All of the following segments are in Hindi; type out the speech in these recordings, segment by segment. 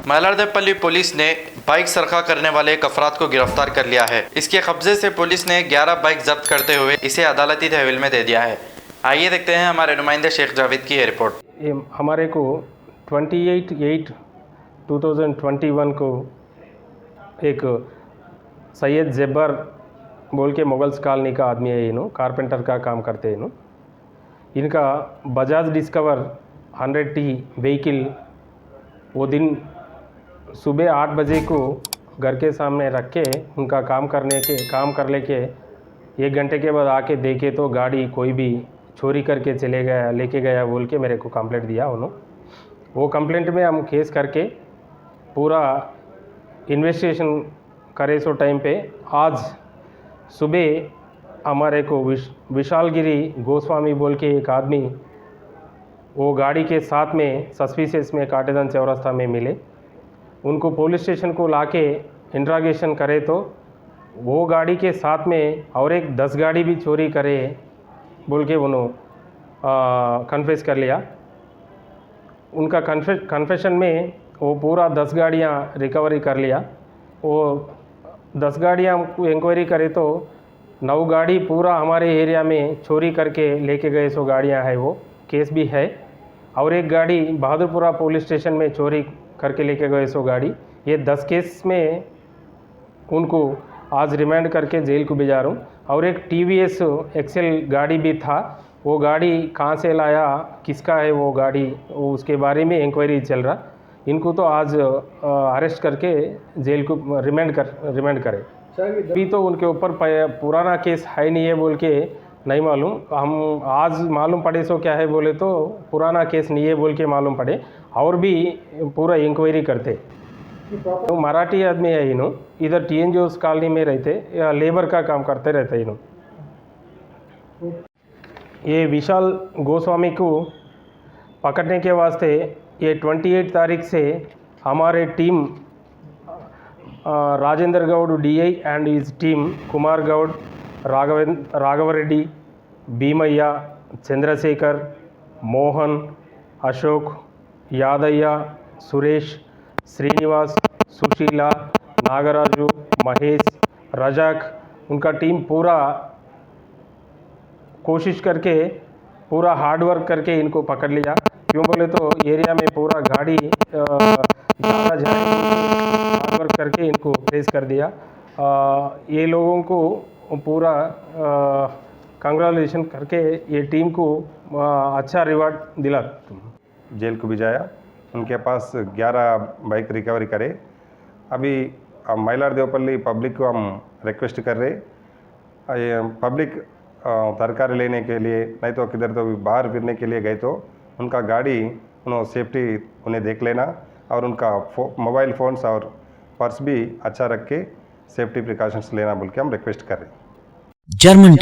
मल्लारदेवपल्ली पुलिस ने बाइक सरखा करने वाले एक अफराद को गिरफ्तार कर लिया है। इसके कब्जे से पुलिस ने 11 बाइक जब्त करते हुए इसे अदालती तहवील में दे दिया है। आइए देखते हैं हमारे नुमाइंदे शेख जावेद की ये रिपोर्ट। हमारे को 28/8/2021 को एक सैयद ज़ब्बार बोल के मुगल्स कॉलोनी का आदमी है। इन्हों कारपेंटर का काम करते हैं। इनका बजाज डिस्कवर 100T व्हीकल वो दिन सुबह 8 बजे को घर के सामने रख के उनका काम कर लेके 1 घंटे के बाद आके देखे तो गाड़ी कोई भी चोरी करके लेके गया बोल के मेरे को कंप्लेंट दिया उन्होंने। वो कंप्लेंट में हम केस करके पूरा इन्वेस्टिगेशन करे। सो टाइम पे आज सुबह हमारे को विशालगिरी गोस्वामी बोल के एक आदमी वो गाड़ी के साथ में सस्पिशियस में काटेदान चौरास्ता में मिले। उनको पुलिस स्टेशन को लाके इंट्रागेशन करे तो वो गाड़ी के साथ में और एक 10 गाड़ी भी चोरी करे बोल के उन्होंने कन्फेस कर लिया। उनका कन्फेशन में वो पूरा 10 गाड़ियाँ रिकवरी कर लिया। वो 10 गाड़ियाँ इंक्वायरी करे तो 9 गाड़ी पूरा हमारे एरिया में चोरी करके लेके गए। सो गाड़ियाँ है वो केस भी है। और एक गाड़ी बहादुरपुरा पुलिस स्टेशन में चोरी करके लेके गए। सो गाड़ी ये 10 केस में उनको आज रिमांड करके जेल को भेजा रहा हूँ। और एक TVS एक्सेल गाड़ी भी था। वो गाड़ी कहाँ से लाया किसका है वो गाड़ी वो उसके बारे में इंक्वायरी चल रहा। इनको तो आज अरेस्ट करके जेल को रिमांड करे। अभी तो उनके ऊपर पुराना केस है नहीं है बोल के नहीं मालूम। हम आज मालूम पड़े सो क्या है बोले तो पुराना केस नहीं है बोल के मालूम पड़े और भी पूरा इंक्वायरी करते। तो मराठी आदमी है इन्हों, इधर TNGOs कॉलोनी में रहते या लेबर का काम करते रहते इन्हों। ये विशाल गोस्वामी को पकड़ने के वास्ते ये 28 तारीख से हमारे team Rajendra Goud DI and his team Kumar Goud, Raghav Reddy, Bheemaiah, Chandrashekar, Mohan, Ashok, Yadaiah, Suresh, Srinivas, Sushila, Nagaraju, Mahesh, Razak उनका टीम पूरा कोशिश करके पूरा हार्ड वर्क करके इनको पकड़ लिया। क्यों बोले तो एरिया में पूरा गाड़ी हार्ड वर्क करके इनको ट्रेस कर दिया। ये लोगों को पूरा कंग्रेचुलेशन करके ये टीम को अच्छा रिवार्ड दिला। जेल को भिजाया। उनके पास 11 बाइक रिकवरी करे। अभी मल्लारदेवपल्ली पब्लिक को हम रिक्वेस्ट कर रहे पब्लिक तरकारी लेने के लिए नहीं तो किधर तो बाहर फिरने के लिए गए तो उनका गाड़ी उन्होंने सेफ्टी उन्हें देख लेना और उनका मोबाइल फ़ोन्स और पर्स भी अच्छा रख के सेफ्टी प्रिकॉशंस लेना बोल के हम रिक्वेस्ट कर रहे हैं। जर्मन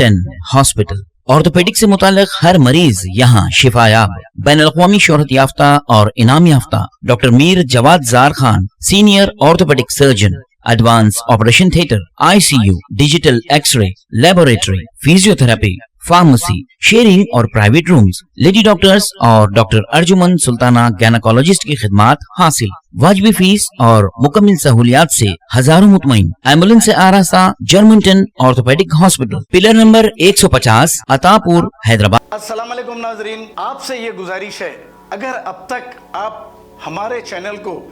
हॉस्पिटल ऑर्थोपेडिक से मुताल्लिक हर मरीज यहाँ शिफायाब। बैनुल-अक़वामी शोहरत याफ्ता और इनाम याफ्ता doctor Mir Jawad Zar Khan, senior orthopaedic surgeon, advance operation theatre, ICU, digital x-ray, laboratory, physiotherapy, pharmacy, sharing और प्राइवेट रूम्स, लेडी डॉक्टर्स और डॉक्टर अर्जुमन सुल्ताना गैनकोलॉजिस्ट की खिदमात हासिल। वाजिबी फीस और मुकम्मल सहूलियात से हजारों मुतमईन। एम्बुलेंस से आरास्ता German orthopaedic hospital, pillar number 150, Attapur, Hyderabad. अस्सलाम वालेकुम नाजरीन, आपसे ये गुजारिश है, अगर अब तक आप हमारे चैनल को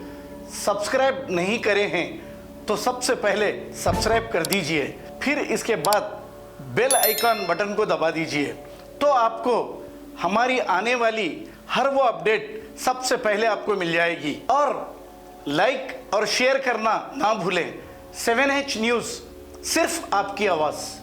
सब्सक्राइब नहीं करे हैं तो सबसे पहले सब्सक्राइब कर दीजिए, फिर इसके बाद बेल आइकन बटन को दबा दीजिए तो आपको हमारी आने वाली हर वो अपडेट सबसे पहले आपको मिल जाएगी। और लाइक और शेयर करना ना भूलें। 7H न्यूज़, सिर्फ आपकी आवाज़।